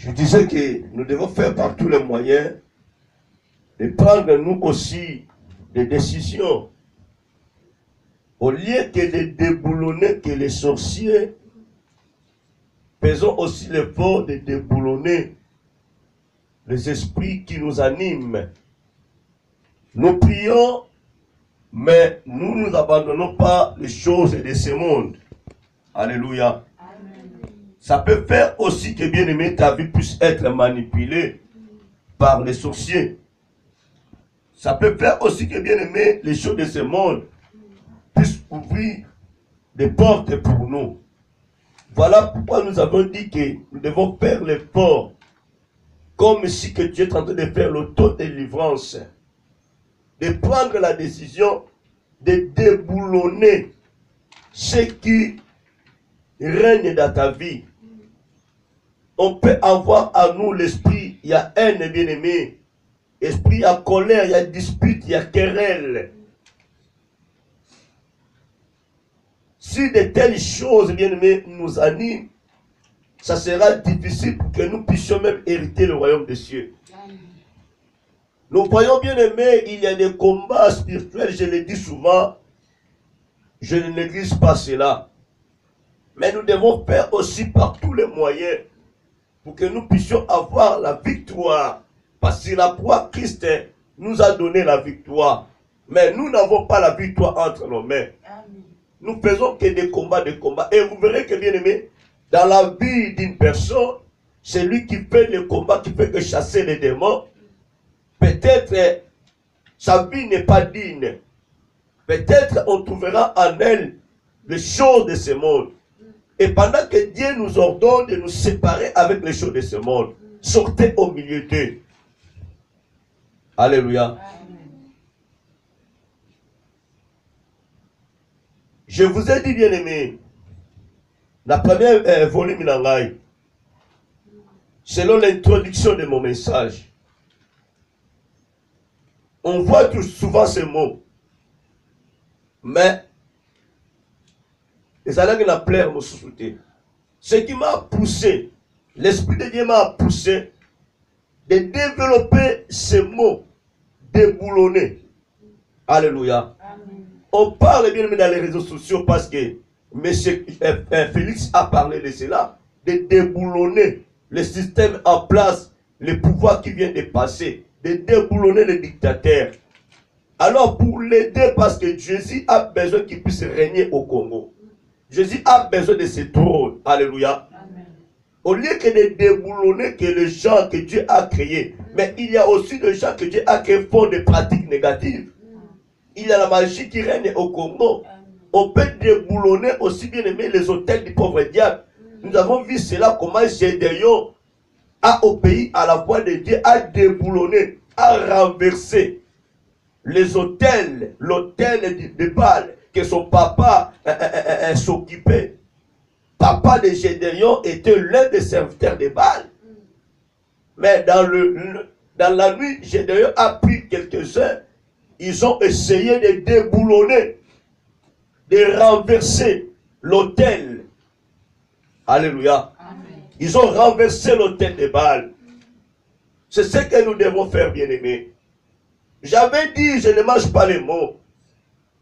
Je disais que nous devons faire par tous les moyens de prendre nous aussi des décisions. Au lieu que de déboulonner que les sorciers, faisons aussi l'effort de déboulonner les esprits qui nous animent. Nous prions, mais nous ne nous abandonnons pas les choses de ce monde. Alléluia. Amen. Ça peut faire aussi que, bien aimé, ta vie puisse être manipulée par les sorciers. Ça peut faire aussi que, bien aimé, les choses de ce monde puissent ouvrir des portes pour nous. Voilà pourquoi nous avons dit que nous devons faire l'effort, comme si que Dieu est en train de faire l'auto-délivrance, de prendre la décision de déboulonner ce qui règne dans ta vie. On peut avoir à nous l'esprit, il y a haine, bien-aimé, esprit, il y a colère, il y a dispute, il y a querelle. Si de telles choses, bien-aimés, nous animent, ça sera difficile pour que nous puissions même hériter le royaume des cieux. Nous voyons, bien-aimés, il y a des combats spirituels, je le dis souvent, je ne néglige pas cela. Mais nous devons faire aussi par tous les moyens pour que nous puissions avoir la victoire. Parce que la croix, Christ nous a donné la victoire. Mais nous n'avons pas la victoire entre nos mains. Nous faisons que des combats, Et vous verrez que, bien aimé, dans la vie d'une personne, c'est lui qui fait le combat, qui fait que chasser les démons. Peut-être sa vie n'est pas digne. Peut-être on trouvera en elle les choses de ce monde. Et pendant que Dieu nous ordonne de nous séparer avec les choses de ce monde, sortez au milieu d'eux. Alléluia. Je vous ai dit, bien aimé, la première volume Nangai, selon l'introduction de mon message, on voit tout souvent ces mots, mais les allègues n'a plaire me soutenir. Ce qui m'a poussé, l'Esprit de Dieu m'a poussé de développer ces mots, déboulonner. Alléluia. Amen. On parle bien dans les réseaux sociaux parce que M. Félix a parlé de cela, de déboulonner le système en place, le pouvoir qui vient de passer, de déboulonner les dictateurs. Alors pour l'aider, parce que Jésus a besoin qu'il puisse régner au Congo. Jésus a besoin de ce trône. Alléluia. Amen. Au lieu que de déboulonner que les gens que Dieu a créés, mais il y a aussi des gens que Dieu a créés font des pratiques négatives. Il y a la magie qui règne au Congo. On peut déboulonner aussi, bien aimé, les hôtels du pauvre diable. Nous avons vu cela, comment Gédéon a obéi à la voix de Dieu, a déboulonné, a renversé les hôtels, l'hôtel de Baal, que son papa s'occupait. Papa de Gédéon était l'un des serviteurs de Baal. Mais dans la nuit, Gédéon a pris quelques-uns. Ils ont essayé de déboulonner, de renverser l'autel. Alléluia. Amen. Ils ont renversé l'autel de Baal. C'est ce que nous devons faire, bien-aimés. J'avais dit, je ne mange pas les mots.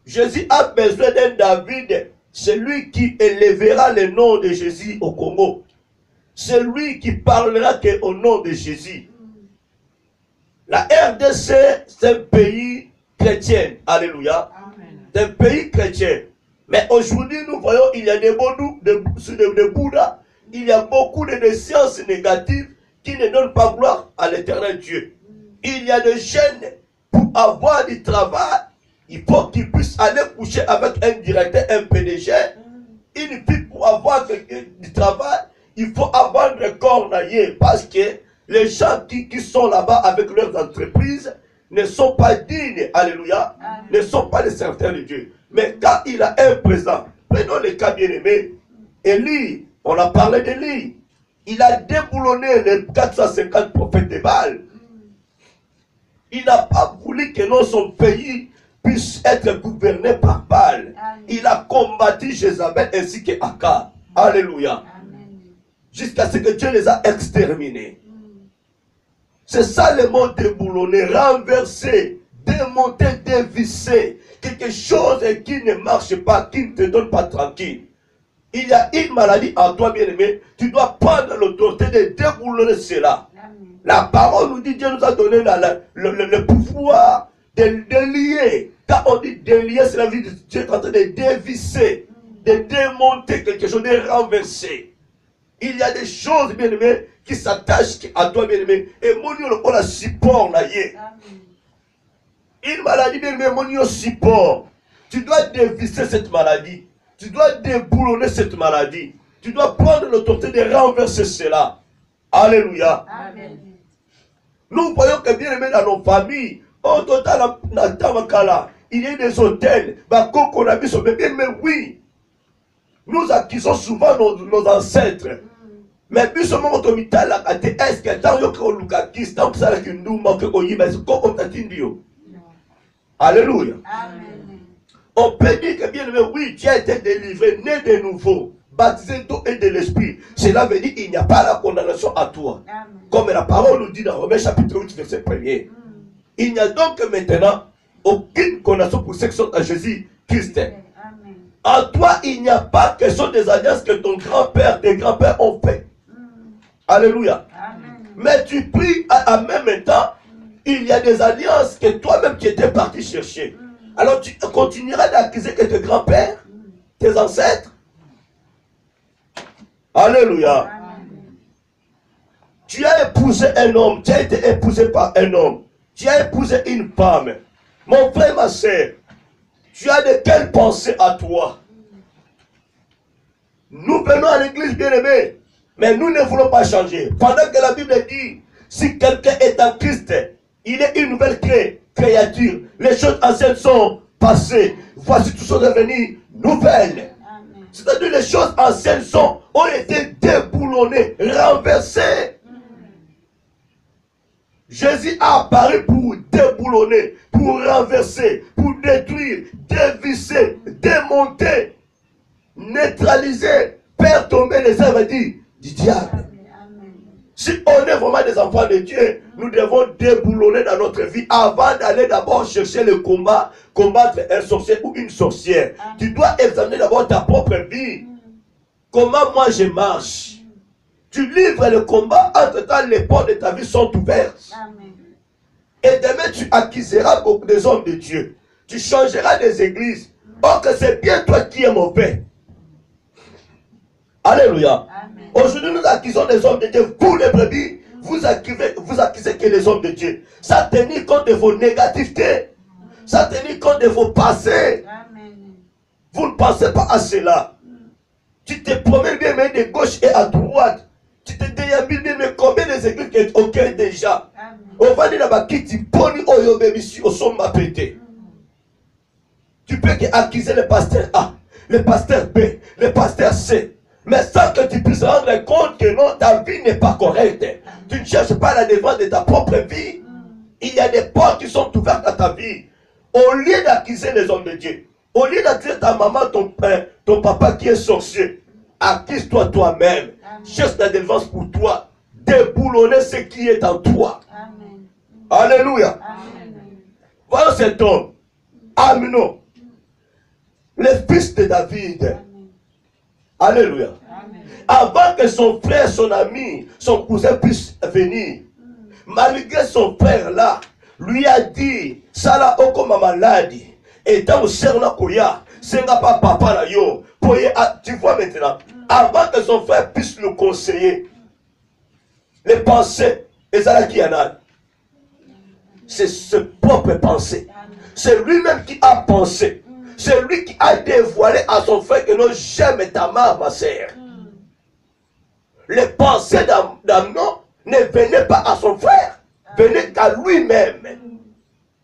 Jésus a besoin d'un David, celui qui élèvera le nom de Jésus au Congo. Celui qui parlera qu'au nom de Jésus. La RDC, c'est un pays chrétien. Alléluia. C'est un pays chrétien. Mais aujourd'hui, nous voyons, il y a des Bouddhas, il y a beaucoup de sciences négatives qui ne donnent pas gloire à l'éternel Dieu. Il y a des jeunes, pour avoir du travail, il faut qu'ils puissent aller coucher avec un directeur, un PDG. Une fille, pour avoir du travail, il faut avoir un corps naillé. Parce que les gens qui sont là-bas avec leurs entreprises ne sont pas dignes, alléluia, ne sont pas les serviteurs de Dieu. Mais quand il a un présent, prenons le cas bien-aimé, Élie, on a parlé d'Élie, il a déboulonné les 450 prophètes de Baal. Il n'a pas voulu que son pays puisse être gouverné par Baal. Il a combattu Jézabel ainsi que Akab. Alléluia. Amen. jusqu'à ce que Dieu les a exterminés. C'est ça le mot déboulonner, renverser, démonter, dévisser. Quelque chose qui ne marche pas, qui ne te donne pas tranquille. Il y a une maladie en toi, bien-aimé. Tu dois prendre l'autorité de déboulonner cela. La parole nous dit, Dieu nous a donné le pouvoir de lier. Quand on dit délier, c'est la vie de Dieu est en train de dévisser, de démonter quelque chose, de renverser. Il y a des choses, bien-aimé, qui s'attachent à toi, bien-aimé. Et mon Dieu, on a support là. Une maladie, bien-aimé, mon Dieu, support. Tu dois dévisser cette maladie. Tu dois déboulonner cette maladie. Tu dois prendre l'autorité de renverser cela. Alléluia. Amen. Nous voyons que bien aimé dans nos familles, il y a des hôtels, mais oui, nous accusons souvent nos ancêtres. Mais est-ce que tant que ça alléluia. On peut dire que bien aimé, oui, tu as été délivré, né de nouveau, baptisé d'eau et de l'esprit. Cela veut dire qu'il n'y a pas la condamnation à toi. Amen. Comme la parole nous dit dans Romains chapitre 8, verset 1er. Il n'y a donc maintenant aucune condamnation pour ceux qui sont à Jésus-Christ. En toi, il n'y a pas question des alliances que ton grand-père, tes grands-pères ont fait. Alléluia. Amen. Mais tu pries en même temps, il y a des alliances que toi-même tu étais parti chercher. Alors tu continueras d'accuser que tes grands-pères, tes ancêtres. Alléluia. Amen. Tu as épousé un homme, tu as été épousé par un homme. Tu as épousé une femme. Mon frère, ma soeur, tu as de quelles pensées à toi? Nous venons à l'église, bien-aimés, mais nous ne voulons pas changer. Pendant que la Bible dit, si quelqu'un est en Christ, il est une nouvelle créature. Les choses anciennes sont passées. Voici tout sont devenues nouvelles. C'est-à-dire les choses anciennes ont été déboulonnées, renversées. Jésus a apparu pour déboulonner, pour renverser, pour détruire, dévisser, démonter, neutraliser, faire tomber les œuvres du diable. Si on est vraiment des enfants de Dieu, nous devons déboulonner dans notre vie avant d'aller d'abord chercher le combat, combattre un sorcier ou une sorcière. Tu dois examiner d'abord ta propre vie. Comment moi je marche? Tu livres le combat, entre-temps les portes de ta vie sont ouvertes. Amen. Et demain tu accuseras beaucoup des hommes de Dieu. Tu changeras des églises. Or que c'est bien toi qui es mauvais. Alléluia. Aujourd'hui nous accusons des hommes de Dieu. Vous les brebis, vous accusez que les hommes de Dieu. Ça tenir compte de vos négativités. Ça tenir compte de vos passés. Amen. Vous ne pensez pas à cela. Tu te promènes bien mais de gauche et à droite. Tu te déambules bien mais combien des églises auxquelles déjà. On va dire là-bas qui tu poni oyo bébissi au sommet pété. Tu peux accuser le pasteur A, le pasteur B, le pasteur C. Mais sans que tu puisses rendre compte que non, ta vie n'est pas correcte. Tu ne cherches pas la défense de ta propre vie. Il y a des portes qui sont ouvertes à ta vie. Au lieu d'accuser les hommes de Dieu, au lieu d'accuser ta maman, ton père, ton papa qui est sorcier, accuse-toi toi-même. Cherche la défense pour toi. Déboulonner ce qui est en toi. Amen. Alléluia. Amen. Voilà cet homme, Amnon, le fils de David. Amen. Alléluia. Amen. Avant que son frère, son ami, son cousin puisse venir, malgré son frère là, lui a dit, Sala okoma maladi, et dans le serna koya, c'est pas papa là yo. Tu vois maintenant, avant que son frère puisse le conseiller, les pensées, et ça là qui en a, c'est ses propres pensées. C'est lui-même qui a pensé. C'est lui qui a dévoilé à son frère que non, j'aime ta mère, ma sœur. Les pensées d'Amnon ne venaient pas à son frère, venaient qu'à lui-même.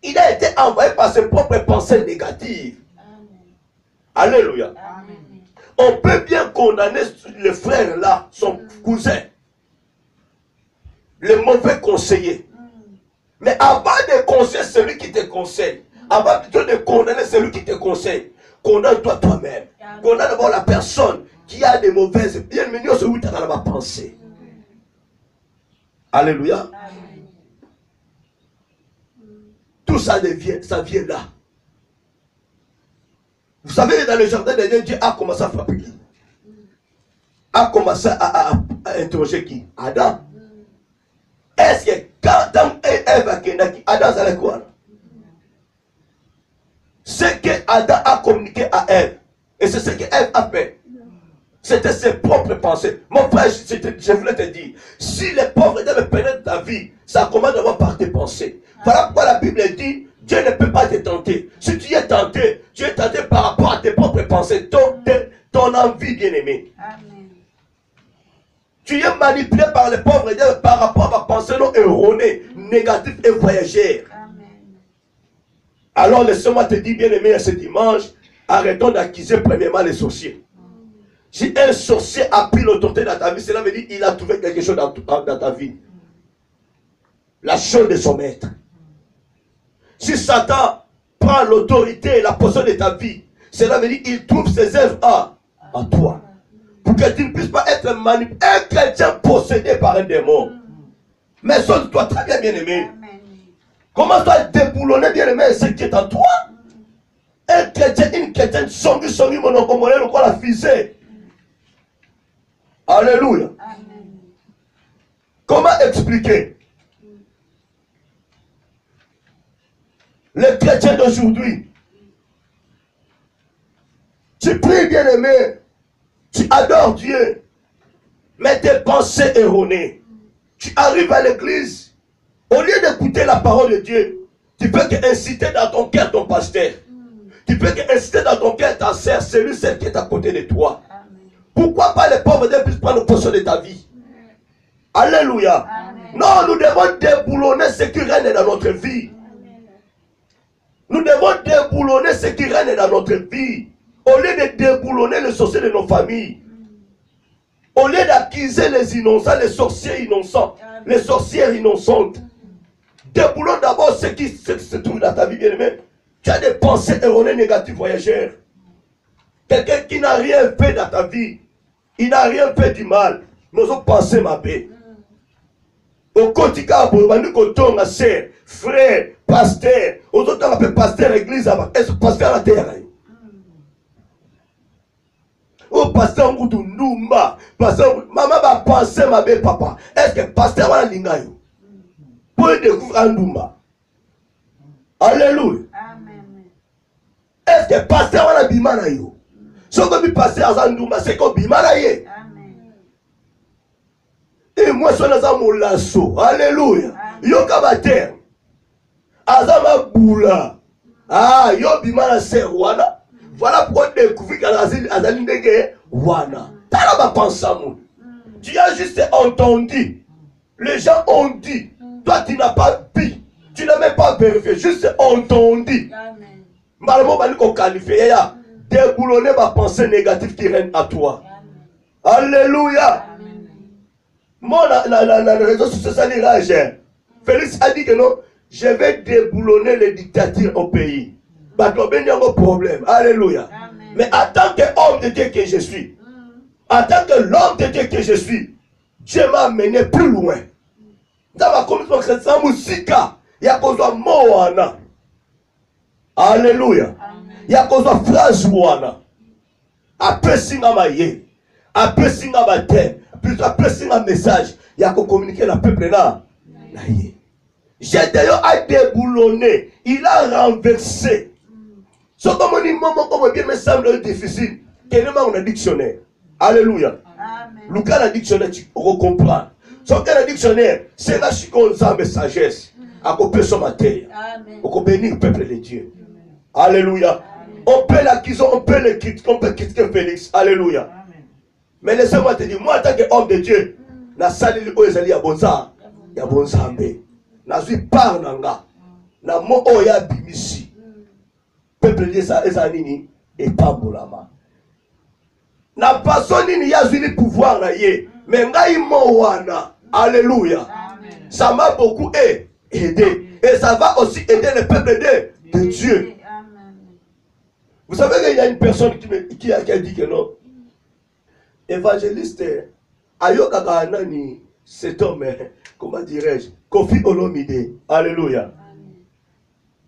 Il a été envoyé par ses propres pensées négatives. Amen. Alléluia. Amen. On peut bien condamner le frère là, son cousin, le mauvais conseiller. Mais avant de conseiller celui qui te conseille, avant plutôt de condamner celui qui te conseille, condamne-toi toi-même. Condamne d'abord la personne qui a des mauvaises, bien mais nous sommes dans la pensée. Alléluia. Tout ça vient là. Vous savez, dans le jardin d'Éden, Dieu a commencé à frapper qui? A commencé à interroger qui? Adam. Est-ce que quand Ève a quitté, Adam allait quoi? Ce que Adam a communiqué à Ève, et c'est ce que Ève a fait. C'était ses propres pensées. Mon frère, je voulais te dire, si les pauvres devaient pénétrer ta vie, ça commence d'abord par tes pensées. Voilà pourquoi la Bible dit, Dieu ne peut pas te tenter. Si tu es tenté par rapport à tes propres pensées, ton envie, bien-aimé. Tu es manipulé par les pauvres par rapport à ma pensée non erronée, négative et voyagère. Alors laisse-moi te dire, bien-aimé, ce dimanche, arrêtons d'accuser premièrement les sorciers. Si un sorcier a pris l'autorité dans ta vie, cela veut dire qu'il a trouvé quelque chose dans ta vie. La chose de son maître. Si Satan prend l'autorité et la position de ta vie, cela veut dire qu'il trouve ses œuvres en toi. Pour que tu ne puisses pas être manipulé. Un chrétien possédé par un démon. Mais sonne-toi très bien, bien-aimé. Commence-toi à déboulonner, bien-aimé, ce qui est en toi. Un chrétien, une chrétienne, songi, monokomolé, le quoi la fisée. Alléluia. Comment expliquer? Les chrétiens d'aujourd'hui, tu pries, bien-aimé, tu adores Dieu, mais tes pensées erronées. Tu arrives à l'église, au lieu d'écouter la parole de Dieu, tu peux inciter dans ton cœur ton pasteur. Tu peux inciter dans ton cœur ta sœur, celle qui est à côté de toi. Pourquoi pas les pauvres ne puissent prendre possession de ta vie? Alléluia. Non, nous devons déboulonner ce qui règne dans notre vie. Nous devons déboulonner ce qui règne dans notre vie. Au lieu de déboulonner les sorciers de nos familles. Au lieu d'accuser les innocents, les sorciers innocents, les sorcières innocentes. Déboulons d'abord ce qui se trouve dans ta vie, bien-aimé. Tu as des pensées erronées, négatives, voyagères. Quelqu'un qui n'a rien fait dans ta vie. Il n'a rien fait du mal. Nous avons pensé ma paix. Au quotidien, frère, pasteur, aux autres on appelle pasteur, église, est-ce pasteur à la terre? Oh, pasteur Ndumba, pasteur, maman va penser ma belle papa. Est-ce que pasteur va l'ingayo? Pour découvrir Ndumba. Alléluia. Est-ce que pasteur va la bimana yo? Ce que vous passez à Ndumba, c'est qu'on bimana ye. Et moi, je suis dans mon lasso. Alléluia. Yo kabater. Azama boula. Ah, yo bimana c'est wana. Voilà pourquoi découvrir qu'Azali Ndege wana. T'as pas pensé à moi. Tu as juste entendu. Les gens ont dit. Toi, tu n'as pas vu. Tu n'as même pas vérifié. Juste entendu. Malheureusement, on va qualifier. Déboulonner ma pensée négative qui règne à toi. Alléluia. Moi, dans les réseaux sociaux, Félix a dit que non, je vais déboulonner les dictatures au pays. Parce qu'il y a un problème. Alléluia. Mais en tant qu'homme de Dieu que je suis, en tant que l'homme de Dieu que je suis, Dieu m'a amené plus loin. Dans ma commission chrétienne, il y a cause de Moana. Alléluia. Il y a cause de phrase Moana. Après Singamaye, après Singamate, puis après Singamessage, il y a qu'à communiquer le peuple là. J'ai d'ailleurs à déboulonner. Il a renversé. Ce comme dit, comme bien me semble difficile. Quel est mon dictionnaire? Alléluia. Lucas le dictionnaire, tu recomprends. Ce que le dictionnaire, c'est la chiconza de sagesse. À couper son matière. Pour bénir le peuple de Dieu. Alléluia. On peut l'accuser, on peut le critiquer, on peut critiquer Félix. Alléluia. Mais laissez-moi te dire, moi en tant qu'homme de Dieu, na salili oezali ya bonza, ya bonzambe. Na zui par nanga. Na mo oya bimisi. Peuple de Dieu ça ezanini et pas bolama. Na personne nini ya zui le pouvoir na ye, mais ngai mo wana. Alléluia. Ça m'a beaucoup aidé et ça va aussi aider le peuple de Dieu. Vous savez qu'il y a une personne qui a dit que non. évangéliste, Ayoka Kanani, cet homme, comment dirais-je, Kofi Olomide, alléluia.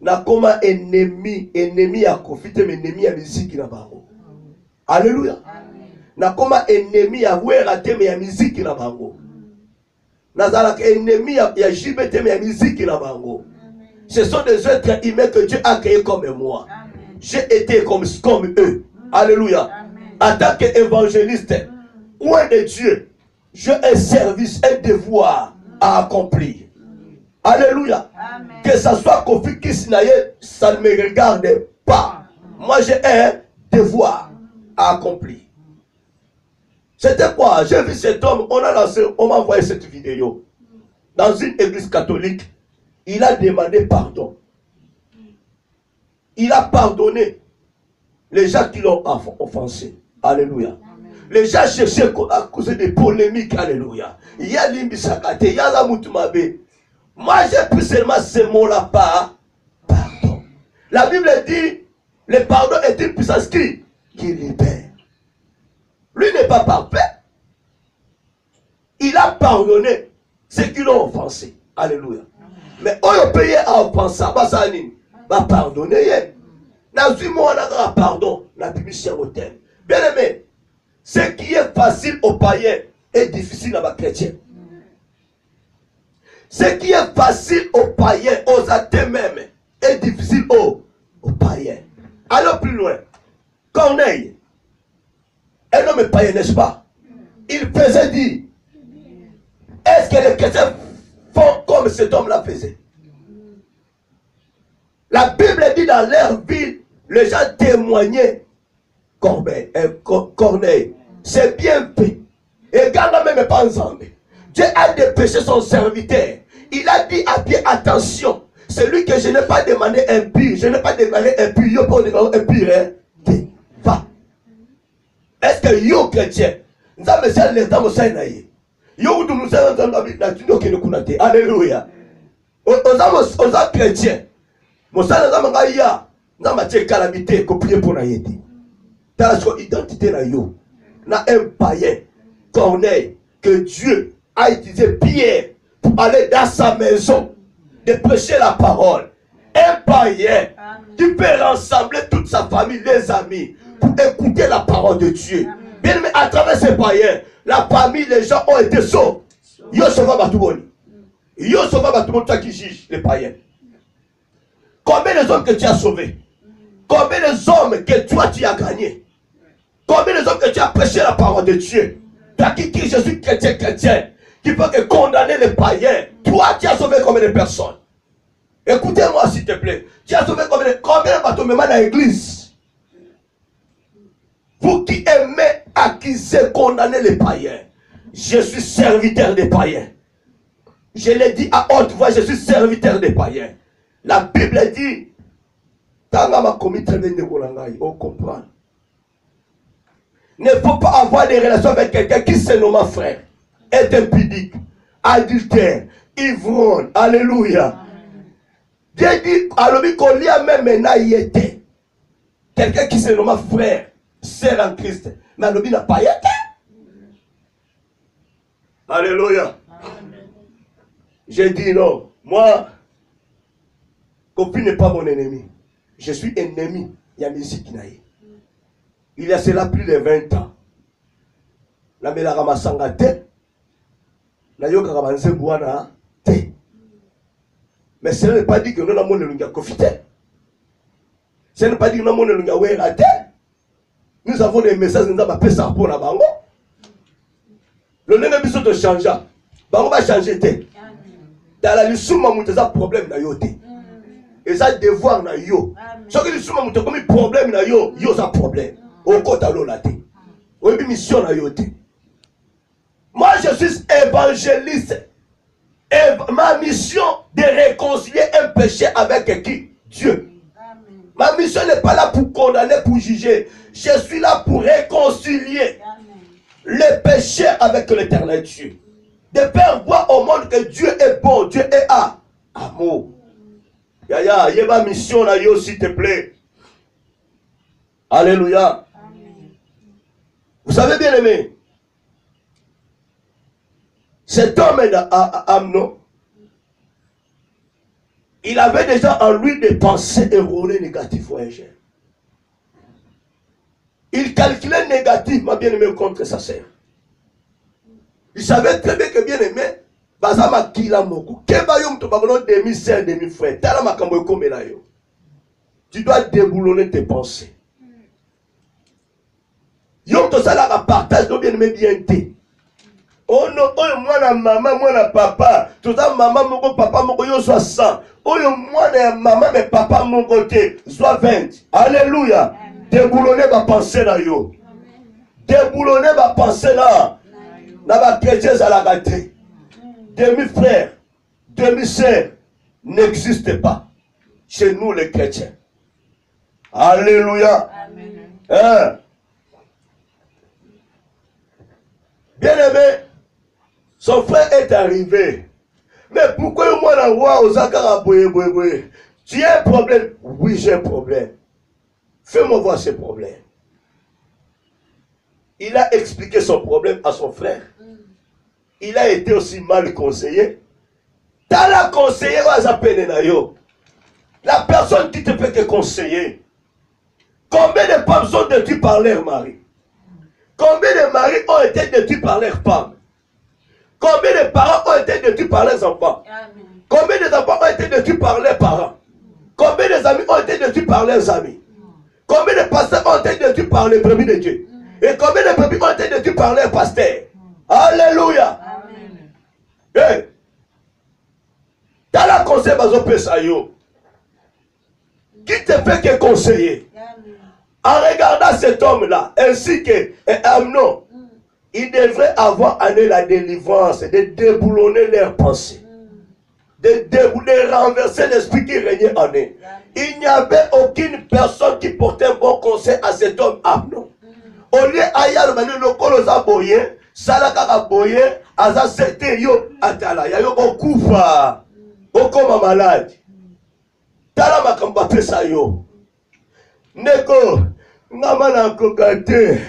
Na koma ennemi à Kofi, mais ennemi à musique na bango. Alléluia. Na koma ennemi à Wera, mais à musique na bango. Nazalak ennemi à JBT, mais à musique na bango. Ce sont des êtres humains que Dieu a créés comme moi. J'ai été comme eux. Alléluia. En tant qu'évangéliste, loin de Dieu, j'ai un service, un devoir à accomplir. Alléluia. Que ça soit Kofi Kisinaye, ça ne me regarde pas. Moi, j'ai un devoir à accomplir. C'était quoi? J'ai vu cet homme, on m'a envoyé cette vidéo. Dans une église catholique, il a demandé pardon. Il a pardonné les gens qui l'ont offensé. Alléluia. Les gens cherchaient à causer des polémiques. Alléluia. Il y a l'imbisakate, il y a la moutumabe. Moi, j'ai pris seulement ce mot-là, pardon. La Bible dit, le pardon est une puissance qui libère. Lui n'est pas parfait. Il a pardonné ceux qui l'ont offensé. Alléluia. Mais on peut à offenser, va pardonner. Pardon, la Bible c'est au thème. Bien aimé, ce qui est facile aux païens est difficile à ma chrétien. Ce qui est facile aux païens, aux athées même, est difficile aux païens. Allons plus loin. Corneille, un homme païen, n'est-ce pas? Il faisait dire, est-ce que les chrétiens font comme cet homme-là faisait? La Bible dit dans leur ville, les gens témoignaient Corneille. C'est bien fait. Et Ganga même pas ensemble. Dieu a dépêché son serviteur. Il a dit à Dieu, attention, celui que je n'ai pas demandé impur, je n'ai pas demandé impur, yo pas demandé impur, hein? Va. Est-ce que yo chrétien, nous avons fait les dames au Saïnaï? Yo nous avons fait alléluia. Aux chrétiens, mon sang nous avons fait nous avons fait calamité, qu'on prie pour nous. Dans son identité, na un païen, Corneille, que Dieu a utilisé Pierre pour aller dans sa maison, de prêcher la parole. Un païen qui peut rassembler toute sa famille, les amis, pour écouter la parole de Dieu. Bien mais à travers ces païens, la famille, les gens ont été sauvés. Yo sauva Batouboni. Yo sauva Batouboni, toi qui juge les païens. Combien de hommes que tu as sauvés? Combien de hommes que toi tu as gagnés? Combien de hommes que tu as prêché la parole de Dieu? Toi qui je suis chrétien, qui peut que condamner les païens. Toi, tu as sauvé combien de personnes? Écoutez-moi s'il te plaît. Tu as sauvé combien de bateaux même dans l'église? Vous qui aimez accuser, condamner les païens. Je suis serviteur des païens. Je l'ai dit à haute voix, je suis serviteur des païens. La Bible dit, on comprend. Ne faut pas avoir des relations avec quelqu'un qui se nomme frère, est impudique, adultère, ivrogne, alléluia. Dieu dit, alors qu'on lit même maintenant, il était quelqu'un qui se nomme frère, sœur en Christ, mais alors il n'a pas été. Alléluia. J'ai dit non, moi, Kofi n'est pas mon ennemi. Je suis ennemi. Il y a musique qui n'a eu. Il y a cela plus de 20 ans. La mela ramasanga te. La yoka ramanse buana te. Mais cela n'est pas dit que nous n'avons pas de Kofi te. Ce n'est pas dit que nous n'avons pas de Wera te. Nous avons des messages nous avons fait ça pour la bango. Le nègre de changer. Bango va changer te. Dans la lissouma mouteza problème na yote. Et ça devoir na yo. Ce que lissouma mouteza comme problème na yo, yo ça problème. Au côté de la terre. Oui, mission na yote. Moi je suis évangéliste. Et ma mission de réconcilier un péché avec qui? Dieu. Amen. Ma mission n'est pas là pour condamner, pour juger. Je suis là pour réconcilier le péché avec l'éternel Dieu. De faire voir au monde que Dieu est bon, Dieu est amour. Yaya, il y a ma mission là, yo, s'il te plaît. Alléluia. Amen. Vous savez bien aimé, Cet homme, Amnon, il avait déjà en lui des pensées erronées négatives, voyageurs. Il calculait négativement, bien aimé, contre sa sœur. Il savait très bien que bien aimé, Bazama Kila Moku, Kebayum Tobagono, demi-sœur, demi-frère, Talama Kamboyko Melayo. Tu dois déboulonner tes pensées. Yom to ça la partage, donc bien aimé, bien t'es. Oh non, oh moi la maman, moi la papa, tout ça maman, mon papa, mon yo soit 100. Oh moi la maman, mais papa, mon côté, soit 20. Alléluia. Déboulonner ma pensée là yo. Déboulonner ma pensée là. N'a pas chrétien à la gâté. Demi-frère, demi-sœur n'existe pas chez nous les chrétiens. Alléluia. Hein? Bien aimé, son frère est arrivé. Mais pourquoi moi la voix aux akara boye? Tu as un problème? Oui, j'ai un problème. Fais-moi voir ce problème. Il a expliqué son problème à son frère. Il a été aussi mal conseillé. T'as la conseillé, la personne qui te fait que conseiller. Combien de femmes sont détruites par leur mari? Combien de maris ont été détruits par leurs femmes? Combien de parents ont été détruits par leurs enfants? Combien d'enfants ont été détruits par leurs parents? Combien d'amis ont été détruits par leurs amis? Combien de pasteurs ont été détruits par les brebis de Dieu? Et combien de brebis ont été détruits par leurs pasteurs? Alléluia. Hey. Dans la conseil qui te fait que conseiller? En regardant cet homme-là, ainsi que Amnon, il devrait avoir amené la délivrance, de déboulonner leurs pensées, de renverser l'esprit qui régnait en eux. Il n'y avait aucune personne qui portait un bon conseil à cet homme Amnon. Au lieu d'ailleurs, le colosa boye, salakaka boye, aza sete yo atala, ya yo okufa, okoma malade. Tala makamba pesa yo. Neko, namana kokate.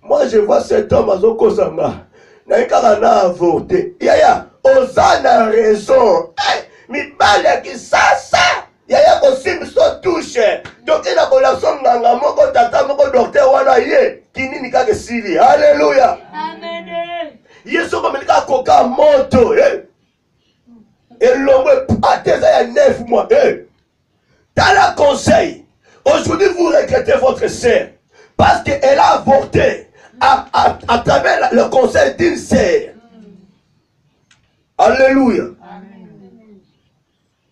Moi je vois cet homme azoko sanga. Na ikara na avorté. Yaya, osana raison. Mi bale ki sasa. Yaya ko simso touche. Donc ina relation nganga moko tata moko docteur wana ye. Kinini kake sili. Alléluia. Amen. Yesu ko melika koka moto. Et l'homme ateza ya 9 mois. Dans la conseil. Aujourd'hui, vous regrettez votre sœur parce qu'elle a avorté à travers le conseil d'une sœur. Alléluia.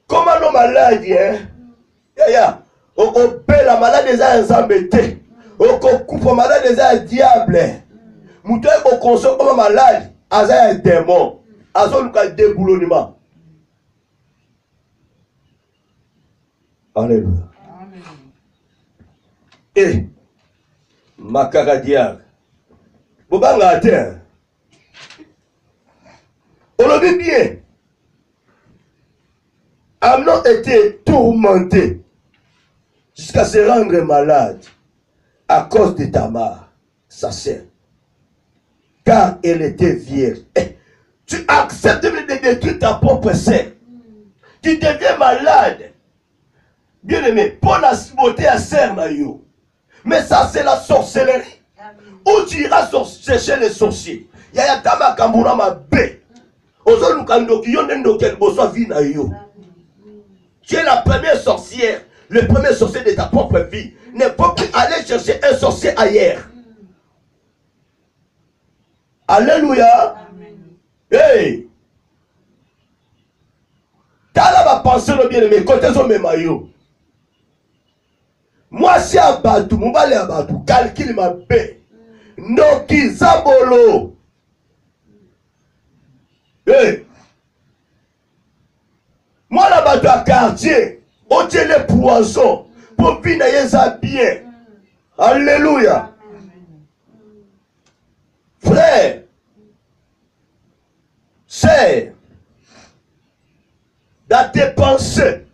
Comment nos maladies, hein? On paie la maladie des embêtés. On coupe la maladie des diables. Mouton on consomme comme malade, un démon. Azon un déboulonnement. Alléluia. Et Makaradia Bobanga atteint. On le dit bien. Amnon était tourmenté jusqu'à se rendre malade à cause de Tamar, sa sœur. Car elle était vierge. Tu acceptes de détruire ta propre sœur. Tu deviens malade. Bien aimé, pour la beauté à sœur Mayo. Mais ça, c'est la sorcellerie. Où tu iras chercher les sorciers. Yaya Tama Kambura ma bé. Ozo Lukando qui yon endo kel boso vina yo. Tu es la première sorcière, le premier sorcier de ta propre vie. Ne peut plus aller chercher un sorcier ailleurs. Alléluia. Hey. T'as là ma pensée le bien aimé. Côté son mémaillot. Moi, si à Batou, mon balai à Batou, calcule ma paix. Noki Zabolo. Hey. Moi, là, Batou à quartier, on tient les poissons pour venir bien. Alléluia. Frère, sœur, dans tes pensées,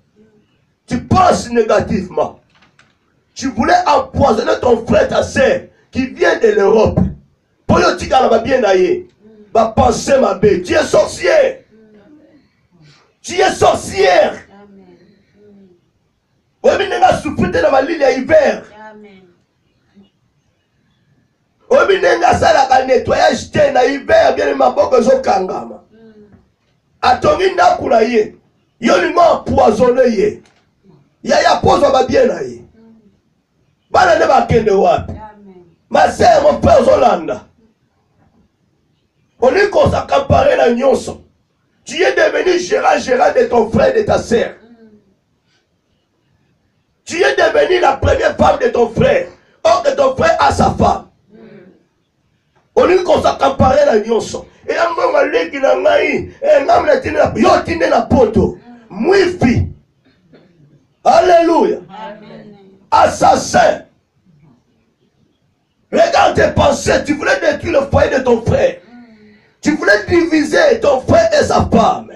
tu penses négativement. Tu voulais empoisonner ton frère, ta sœur, qui vient de l'Europe. Pour le tigre, bien d'ailleurs. va penser ma bête. Tu es sorcier. Tu es sorcière. Oui, mais tu as souffert dans ma ligne à hiver. Oui, mais tu as fait nettoyage dans hiver. Bien, ma boque est kangama. Atongi ndakula ye. Yoli m'a empoisonné. Yaya pose va bien na ye. Bana ne ba kende wapi. Ma sœur, mon frère Zolanda. On est qu'on s'accaparait la nyonso. Tu es devenu gérant de ton frère et de ta sœur. Tu es devenu la première femme de ton frère. Or que ton frère a sa femme. On est qu'on s'accaparait la nyonso. Et un moment qui n'a pas eu, un homme n'a tine na poto. Mouifi. Alléluia. Assassin. Regarde tes pensées. Tu voulais détruire le foyer de ton frère. Tu voulais diviser ton frère et sa femme.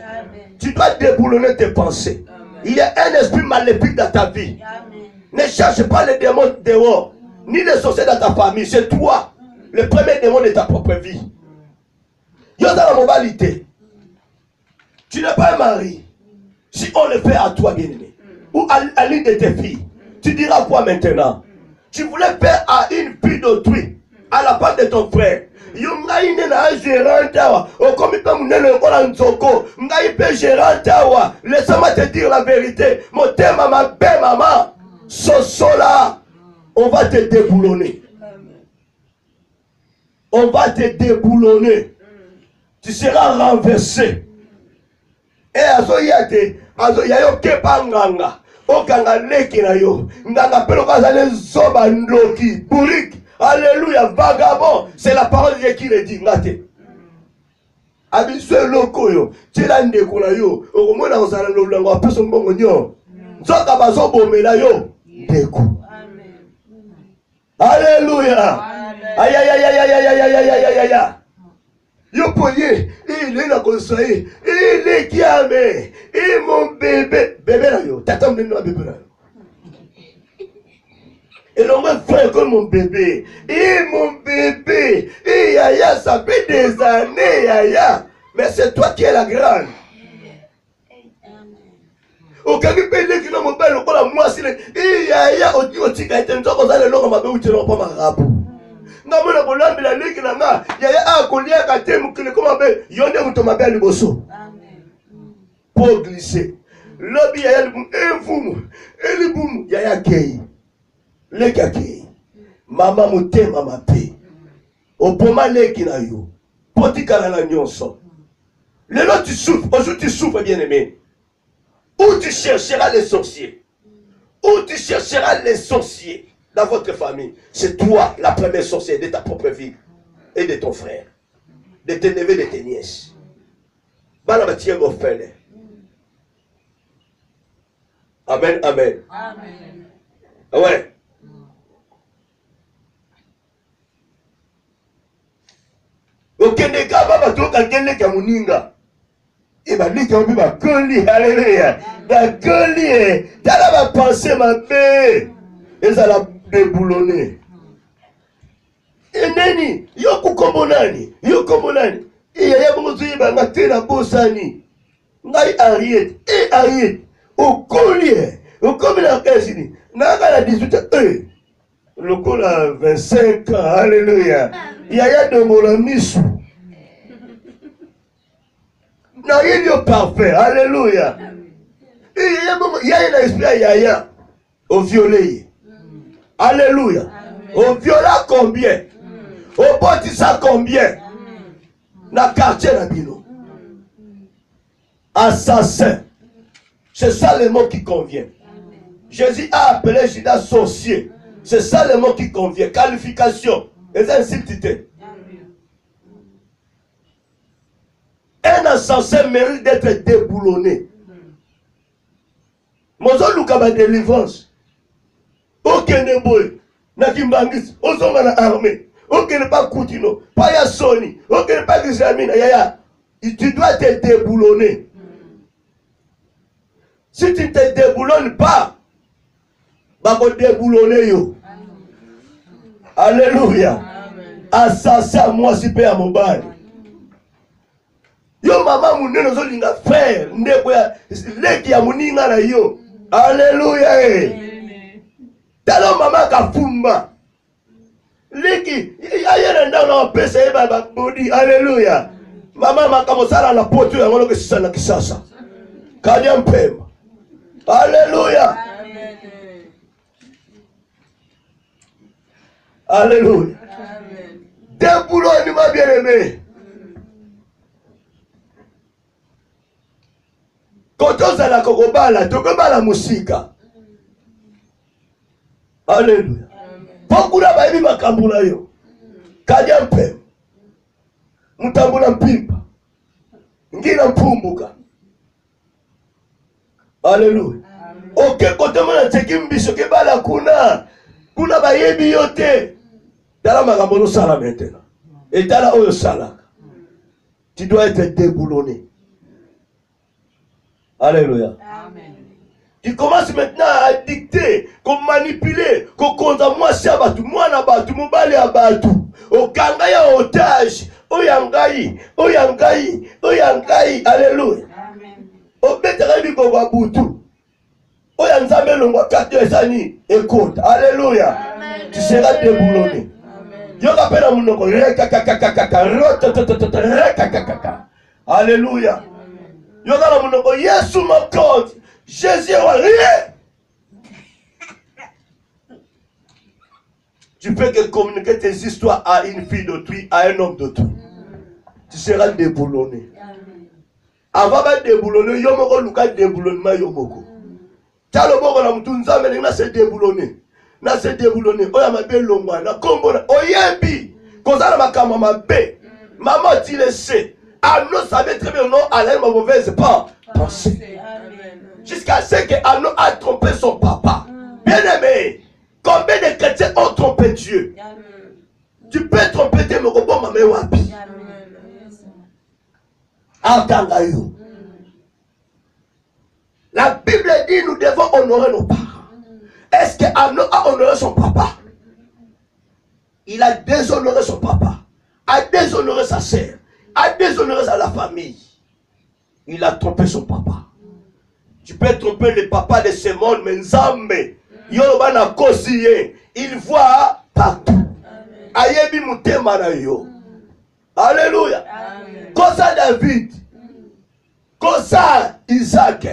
Tu dois déboulonner tes pensées. Il y a un esprit maléfique dans ta vie. Ne cherche pas les démons dehors. Ni les sorciers dans ta famille. C'est toi. Le premier démon de ta propre vie. Il y a la moralité. Tu n'es pas un mari. Si on le fait à toi, bien-aimé, ou à l'une de tes filles, tu diras quoi maintenant? Tu voulais faire à une fille d'autrui, à la part de ton frère. Laisse-moi te dire la vérité. Mon thème, ma belle maman, là, on va te déboulonner. On va te déboulonner. Tu seras renversé. Et azoyate, azoyayo kepanganga, okanga leki na yo, nganga pelo kazale zoba ndoki, burik, alléluia, vagabond, c'est la parole de Dieu qui le dit, ngate. Abiswe loko yo, tila ndeko na yo, okomona ozala lolango apeso mbongo nyo, nzoka bazo bomela yo, ndeko. Alléluia. Aïe aïe aïe aïe aïe aïe aïe aïe aïe aïe aïe. Yo poye, il est là comme ça, il est qui a mais, et mon bébé, bébé là yo, t'attends de nous bébé là. Et l'on me fait comme mon bébé, et mon bébé, et Yaya, ça fait des années Yaya, mais c'est toi qui es la grande. Aucun qui peut dire que non mon père le colle moi si et Yaya au dit au tika était nous comme ça le long ma bébé tu n'as pas ma rabu. Non, mais le la ligue n'a il y a un collier à thème que le commandé, yonde vous tomber à l'uboso. Pour glisser. Lobby a le boum, et vous, et le boum, y a kei. Le kaki. Maman mouté, maman paix. Au poma le qui n'a eu. Potika la nyonso. Le lot tu souffres, aujourd'hui tu souffres, bien aimé. Où tu chercheras les sorciers. Où tu chercheras les sorciers. Dans votre famille, c'est toi la première sorcière de ta propre vie et de ton frère, de tes neveux, de tes nièces. Amen, amen. Amen. Ouais. Okendeka baba toka kendeka muninga. Eba lika obi ba koli, alléluia. Ba koli, tala ba penser ma paix. Et ça l'a déboulonné. Et nani, yoku kombonani, yokombonani. Et yaya bongozi ba tena bosani. Ngai Ariette, et Ariette, au collier, au comme la casini. Naga la 18 ans, le col a 25 ans, alléluia. Yaya de Moramisu. N'a yo parfait, alléluia. Et yaya l'esprit yaya au violet. Alléluia. Au viola combien? Au bâtissant combien? Dans le quartier d'Abino. Assassin. C'est ça le mot qui convient. Jésus a appelé Judas sorcier. C'est ça le mot qui convient. Qualification. Et insulté. Un assassin mérite d'être déboulonné. Mozo Lukaba délivrance. Aucun boy, n'a kimbangis, ozonga na armée, aucun pas Koutino, pas Yassoni, aucun pas Gizamina, yaya. Tu dois te déboulonner. Si tu ne te déboulonnes pas, va te déboulonner yo. Alléluia. Assassin moi si père mon bal. Yo mama munene zo linga frère ndeko ya leki ya muninga na yo. Alléluia. Talo mama kafumba. Leki ayera ndana pesa eba ba body. Alléluia. Mama makamosala na poto ya ngolo kesisa na kisasa. Kadia mpema. Alléluia. Alléluia. Des boulons ni ma bien-aimé. Quand on s'ala kokobala, tokobala musika. Alléluia. Pokula bayibi makambula yo. Kadia mpema. Mutambula mpimpa. Ngina mpumbuka. Alléluia. Ok, kote mwana teki mbiso kebala kuna bayebi yote. Tala makambo sala maintenant. Et tala oyo salaka. Tu dois être déboulonné. Alléluia. Amen. Tu commences maintenant à dicter, comme manipuler, comme konza mwasi abatu, mwana batu, mobali abatu. Okanga ya otage, oyangai. Alléluia. Amen. Obetaka biko kwa butu. Oyanzambe longwa katyo esani écoute. Alléluia. Tu seras déboulonné. Yoga pena munoko Alléluia. Yoga la munoko Yesu m'accorde. Jésus est rien. Tu peux que communiquer tes histoires à une fille d'autrui, à un homme d'autrui. Tu seras déboulonné. Avant de déboulonner, yomoko luka déboulonnement yomoko. Talo boko na mutunza mele na se déboulonné. Na se déboulonné. Oya mabe longwa na kombo na oyebi. Kozala makama mabe. Maman tu le sais. Arnaud savait très bien non, elle a une mauvaise pensée. Jusqu'à ce que Arnaud a trompé son papa. Bien aimé, combien de chrétiens ont trompé Dieu? Tu peux tromper tes mokobos mamé wapi. Atangayo. La Bible dit nous devons honorer nos parents. Est-ce que Arnaud a honoré son papa? Il a déshonoré son papa, a déshonoré sa sœur, a déshonoré la famille. Il a trompé son papa. Tu peux tromper le papa de ce monde, mais Nzambe, Yorobana Kosiye, il voit partout. Ayebi mutema na yo. Alléluia. Kosa David, kosa Isaac,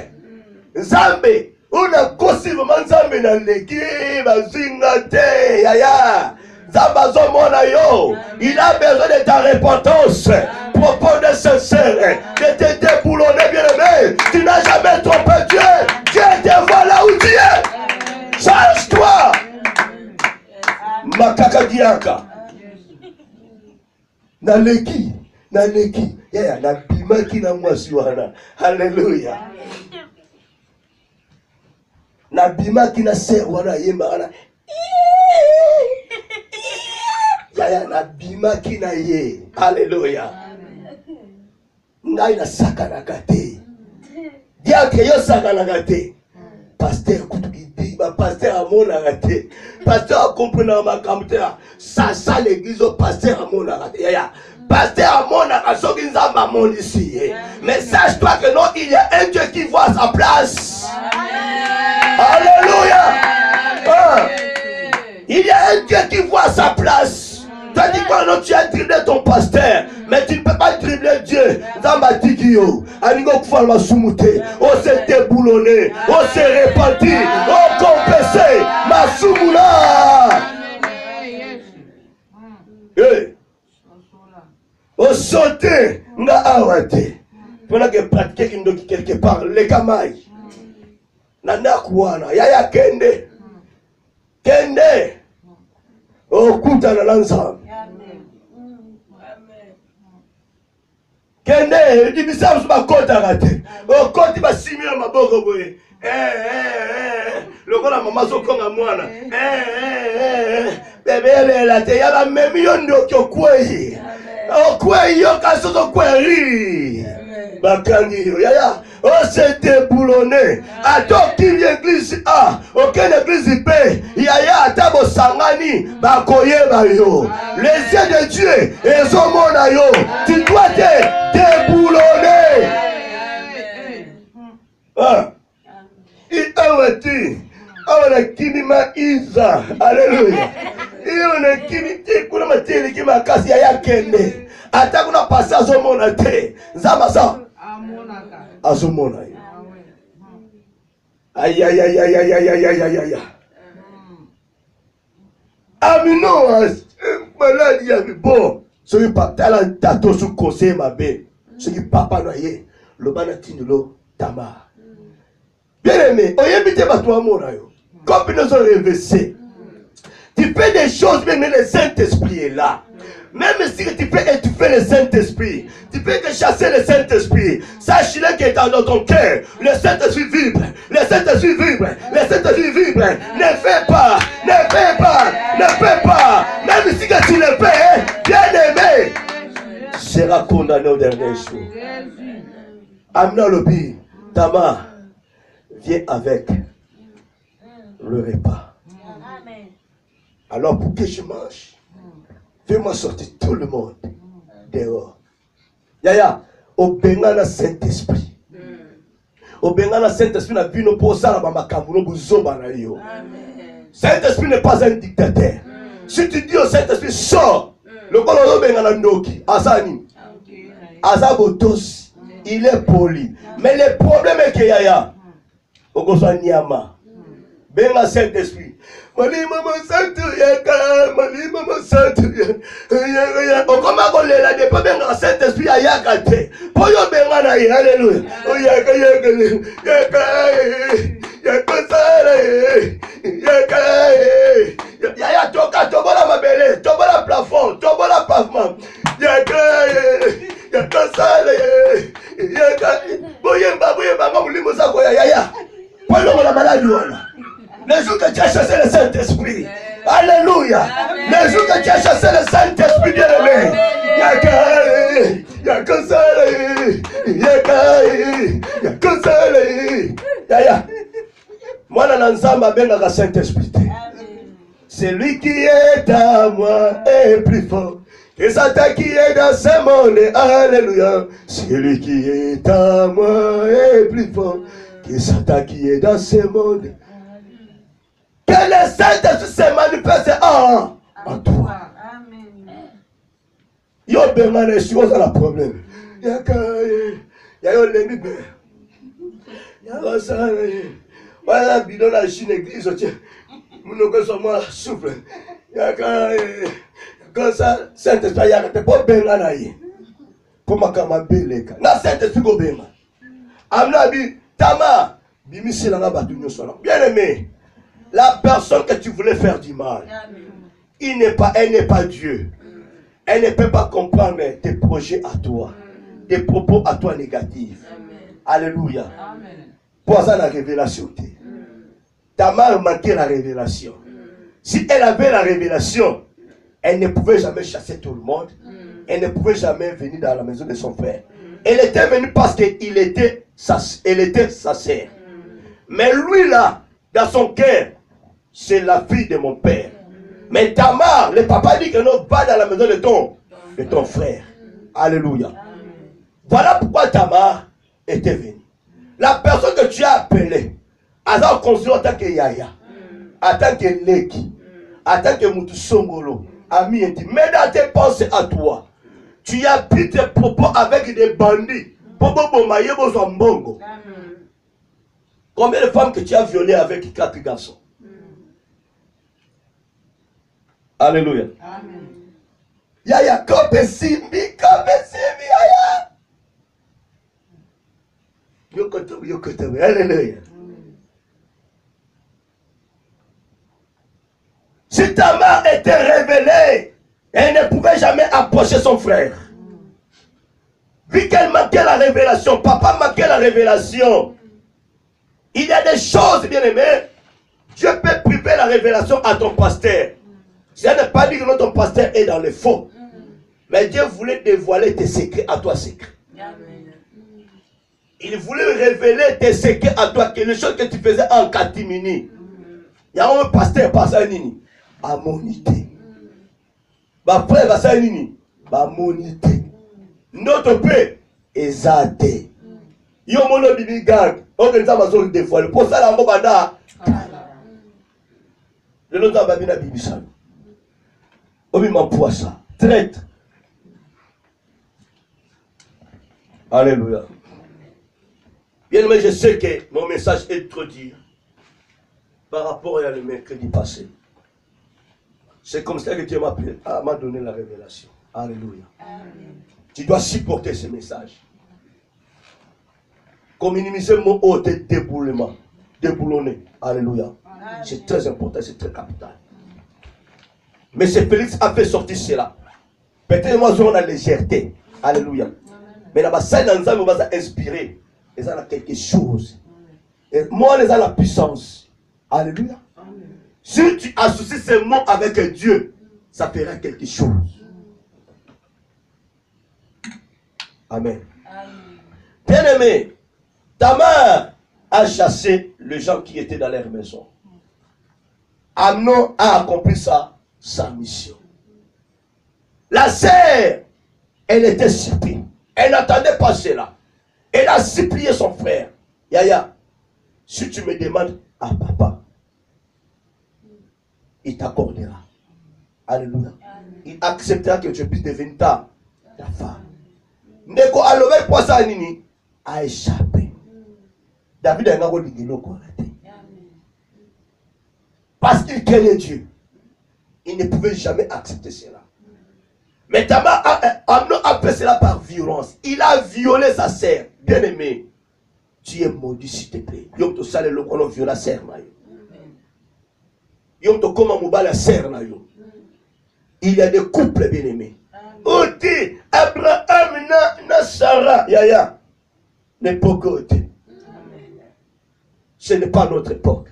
Nzambe, una kosi vraiment Nzambe na leki bazinga te yaya. Zambazo mona yo, il a besoin de ta repentance profonde et sincère, de te déboulonner bien aimé. Tu n'as jamais trompé Dieu. Dieu te voit là où tu es. Change-toi. Makaka diaka. Naleki. Yaya na bimaki na mwasi wana. Alléluia. Na bimaki na ser wana yemba wana. Yaya na bimaki na ye. Alléluia. Ngai na sakanaka te. Diake yo sakanaka te. Pasteur kutuki ba pasteur amonaka te. Pasteur akomprena makambo te. Ça l'église au pasteur amonaka te. Yaya. Pasteur amonaka soki nzamba amoni ici. Mais sache-toi que non, il y a un Dieu qui voit sa place. Alléluia. Il y a un Dieu qui voit sa place. Tu as dit quoi? Non, tu as dribblé ton pasteur, mais tu ne peux pas dribbler Dieu. Zamba Tigio, Anigo Kfalma Sumute, on s'est déboulonné, on s'est réparti, on compensé, ma Sumula. On sauté, nga awate. Pendant que pratiquer qui quelque part, les kamai. Nana Kouana, Yaya Kende. Kende. Oh, kuta na l'ensemble. Kende, di bisam su ba kota rate. Oh, koti ba simira maboko boye. Lokola mama so konga mwana. Bebe la te ya ba memi yondo kyo kwei. Oh, kwei yo kaso kwei. Bakangi yo yaya. On s'est déboulonné. Attends qu'il y ait église A, aucune église B. Yaya atabo sangani, bakoye bayo. Les yeux de Dieu, et son monde yo. Tu dois te déboulonner. na kimi maiza. Alléluia. Iyo na kimi te kuna mateli ki makasi ya yakende. Ata kuna pasa azomona te. Nzamba sa. Azomona. Aïe aïe aïe aïe aïe aïe aïe aïe aïe. Amino malade ya bon. Ce qui papa tato sous conseil ma bé. Ce qui papa noyé. Le banatino Tamar. Bien aimé, on y habite pas toi mon aïe. Comme nous avons réveillé. Tu fais des choses, mais le Saint-Esprit est là. Même si tu fais étouffer le Saint-Esprit, tu fais que chasser le Saint-Esprit, sache-le qui est dans ton cœur. Le Saint-Esprit vibre, le Saint-Esprit vibre, le Saint-Esprit vibre. Ne fais pas, ne fais pas, ne fais pas. Même si que tu le fais, bien aimé, sera condamné au dernier jour. Amina Lobi, Tamar, viens avec le repas. Alors pour que je mange, fais-moi sortir tout le monde dehors. Yaya, au Bengana Saint-Esprit. Au Bengana Saint-Esprit n'a vu nos posala bamakamuno buzoba na yo. Saint-Esprit n'est pas un dictateur. Si tu dis au Saint-Esprit, sors, le colon Bengana Noki, Azani, Azabotos, il est poli. Mais le problème est que Yaya, au Gosa Nyama, Benga Saint-Esprit. Mali mama santu yaka, mali mama santu yaka. O koma ko lela de pa benga Saint-Esprit ayaka te. Poyo benga na ye, hallelujah. O yaka yaka yaka yaka sara yaka yaya toka tobola mabele, tobola plafond, tobola pavement. Yaka yaka sara yaka boyemba mulimo sako yaya. Poyo la malade wana. Les jours que tu as chassé le Saint-Esprit. Alléluia. Les jours que tu as chassé le Saint-Esprit, bien aimé. Y'a que ça. Moi, la Nanzamba, ben le Saint-Esprit. Celui qui est à moi est plus fort que Satan qui est dans ce monde. Alléluia. Celui qui est à moi est plus fort que Satan qui est dans ce monde. Que le Saint-Esprit se manifeste en toi. Yo benga ne suis pas la problème. Yo lemi be. Yo ça. Voilà bidon la Chine église tiens. Mon que so moi souffle. Comme ça Saint-Esprit ya te pas benga na yi. Pour makama beleka. Na Saint-Esprit go benga. Amna bi Tamar bimisi la ba tunyo solo. Bien aimé. La personne que tu voulais faire du mal, elle n'est pas Dieu. Elle ne peut pas comprendre tes projets à toi, tes propos à toi négatifs. Alléluia. Pour ça, la révélation. Tamar manquait la révélation. Si elle avait la révélation, elle ne pouvait jamais chasser tout le monde. Elle ne pouvait jamais venir dans la maison de son frère. Elle était venue parce qu'elle était sa sœur. Mais lui là, dans son cœur, c'est la fille de mon père. Mais Tamar, le papa dit que non, va dans la maison de ton frère. Alléluia. Voilà pourquoi Tamar était venue. La personne que tu as appelée, elle a conçu en tant que Yaya, en tant que Leki, en tant que Moutou Songolo, ami intime. Mais dans tes pensées à toi, tu as pris tes propos avec des bandits. Combien de femmes que tu as violées avec 4 garçons? Alléluia. Amen. Yaya, kopesimbi, yaya. Yokotobe, alléluia. Si Tamar était révélée, elle ne pouvait jamais approcher son frère. Vu qu'elle manquait la révélation, papa manquait la révélation. Il y a des choses, bien aimées. Dieu peut priver la révélation à ton pasteur. Ça ne veut pas dire que ton pasteur est dans le faux. Mais Dieu voulait dévoiler tes secrets à toi secrets. Il voulait révéler tes secrets à toi, que les choses que tu faisais en catimini. Il y a un pasteur Passanini. À monité. Ma frère Passanini. À monité. Notre paix est zate. Yo mono bibi gang. Organise ma zone dévoilée. Pour ça, la mobada. Le nom de Babina Bibisan. Obi Mampoisa. Traître. Alléluia. Bien aimé, je sais que mon message est trop dur par rapport à le mercredi passé. C'est comme ça que Dieu m'a donné la révélation. Alléluia. Amen. Tu dois supporter ce message. Comme minimiser mon haut déboulement. Déboulonné. Alléluia. C'est très important, c'est très capital. Mais c'est Félix a fait sortir cela. Peut-être moi, on a la légèreté. Alléluia. Mais là-bas, ça, on va inspirer. Ils ont quelque chose. Et moi, ils ont la puissance. Alléluia. Si tu associes ces mots avec Dieu, ça fera quelque chose. Amen. Bien aimé, Tamar a chassé les gens qui étaient dans leur maison. Amnon a accompli sa mission. La sœur, elle était suppliée. Elle n'attendait pas cela. Elle a supplié son frère. Yaya, si tu me demandes à papa, il t'accordera. Alléluia. Il acceptera que je puisse devenir ta femme. Neko alobel poisa nini a échappé. David a ngako digelo ko raté. Parce qu'il craignait Dieu. Il ne pouvait jamais accepter cela. Mais Tamar a fait cela par violence. Il a violé sa sœur. Bien aimé, tu es maudit s'il te plaît. Yom to sale lo kono viola sœur na yo. Yom to koma mobala sœur na yo. Il y a des couples bien aimés. Oti Abraham na Sarah yaya l'époque. Ce n'est pas notre époque.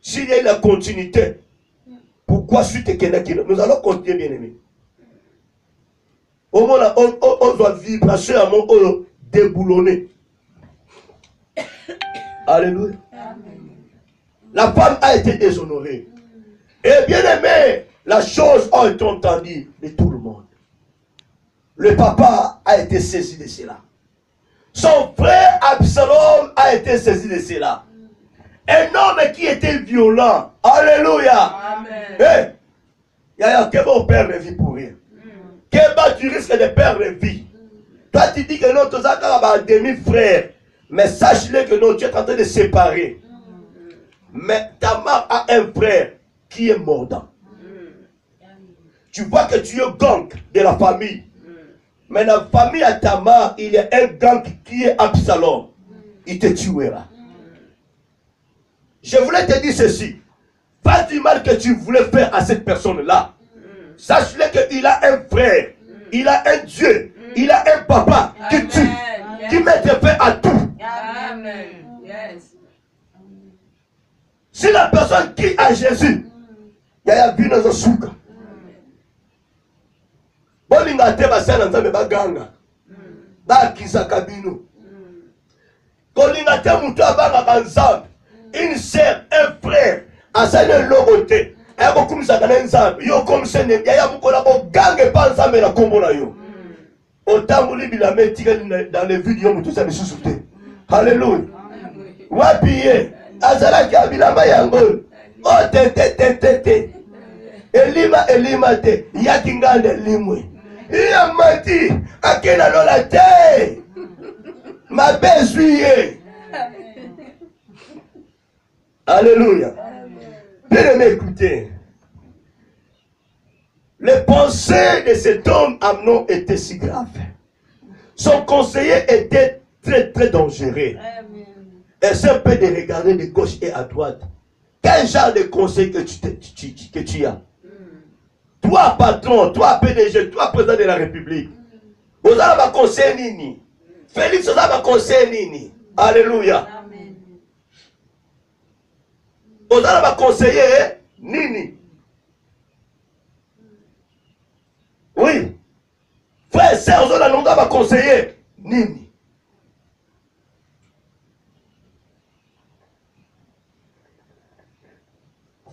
S'il y a la continuité, pourquoi suite que nous allons continuer bien aimé. Au moins on doit vibration à mon déboulonné. Alléluia. La femme a été déshonorée. Et bien aimé, la chose a été entendue de tout le monde. Le papa a été saisi de cela. Son frère Absalom a été saisi de cela. Un homme qui était violent. Alléluia. Amen. Yaya, que mon père ne vit pour rien. Que tu risques de perdre vie. Toi, tu dis que non, tu as un demi-frère. Mais sache-le que non, tu es en train de séparer. Mais Tamar a un frère qui est mordant. Tu vois que tu es gang de la famille. Mais dans la famille à Tamar, il y a un gang qui est Absalom. Il te tuera. Je voulais te dire ceci. Pas du mal que tu voulais faire à cette personne-là. Sache-le qu'il a un frère. Il a un Dieu. Il a un papa qui tue. Qui met fin à tout. Amen. Yes. Si la personne qui a Jésus, il y a vu dans un souk. Bolinga te basana nzambe baganga. Ba kisaka bino. Kolinga te mutu abanga kanzambe. Une sœur, un frère, à sa logoté. Et comme ça dans nzambe. Yo comme ça ne ya mukola ko gange pa nzambe na kombo na yo. Autant bila metika dans les vidéos mutu ça me sous-souté. Alléluia. Wapiye azala ki abilamba yango. O te. Elima te. Yakingande limwe. Il m'a dit, à quel alo la terre m'a besoin. Alléluia. Bien aimé, écoutez. Les pensées de cet homme Amnon étaient si graves. Son conseiller était très très dangereux. Essaie un peu de regarder de gauche et à droite. Quel genre de conseil que tu as? Toi, patron, toi, PDG, toi, président de la République. Vous avez un conseil nini. Félix, vous avez un conseil nini. Alléluia. Vous avez un conseiller nini. Oui. Frère et sœur, vous avez un conseiller nini.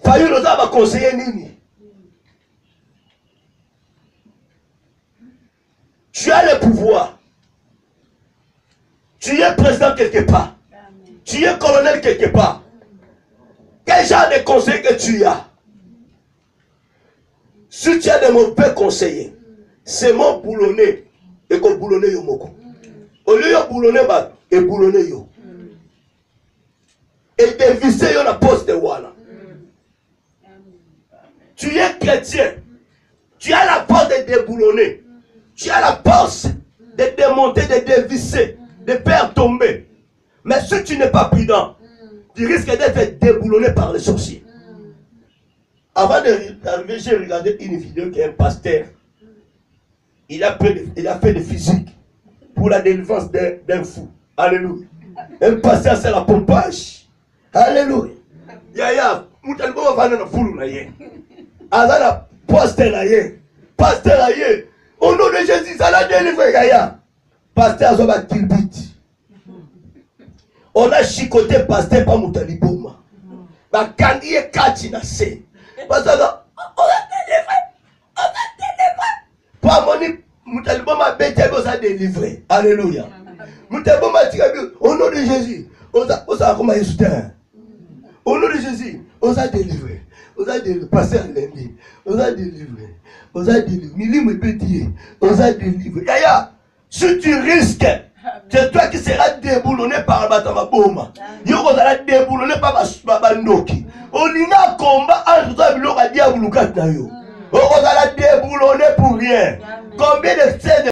Fayu, vous avez un conseiller nini. Tu as le pouvoir. Tu es président quelque part. Tu Tu es colonel quelque part. Quel genre de conseil que tu as? Si tu as des mauvais conseillers, c'est mon boulonné et qu'on boulonné yo moko. Au lieu de boulonné, et boulonné yo. Et dévisser yo la poste de Wana. Tu es chrétien. Tu as la force de déboulonner. Tu as la force de démonter, de dévisser, de faire tomber. Mais si tu n'es pas prudent, tu risques d'être déboulonné par les sorciers. Avant d'arriver, j'ai regardé une vidéo qui est un pasteur. Il a fait de physique pour la délivrance d'un fou. Alléluia. Un pasteur, c'est la pompage. Alléluia. Yaya, moutalbo va dans foule na yé. Azala pasteur na yé. Pasteur na yé. Au nom de Jésus, ça l'a délivré Yaya. Pasteur azoba kilbit. On a chicoté pasteur par moutaliboma. Ba kandi e kati na se. Pasteur, on a délivré. On a délivré. Pas moni moutaliboma bête a délivré. Alléluia. Moutaliboma tikabi au nom de Jésus. On a comment il au nom de Jésus, on a délivré. On a délivré. Passer à lundi. On a délivré. On a délivré. Mili me peut dire. On a délivré. Yaya, si tu risques, c'est toi qui seras déboulonné par la Batama Boma. Yo sera déboulonné par Bandoki. On y a un combat entre toi et le Diable. On sera déboulonné pour rien. Combien de scènes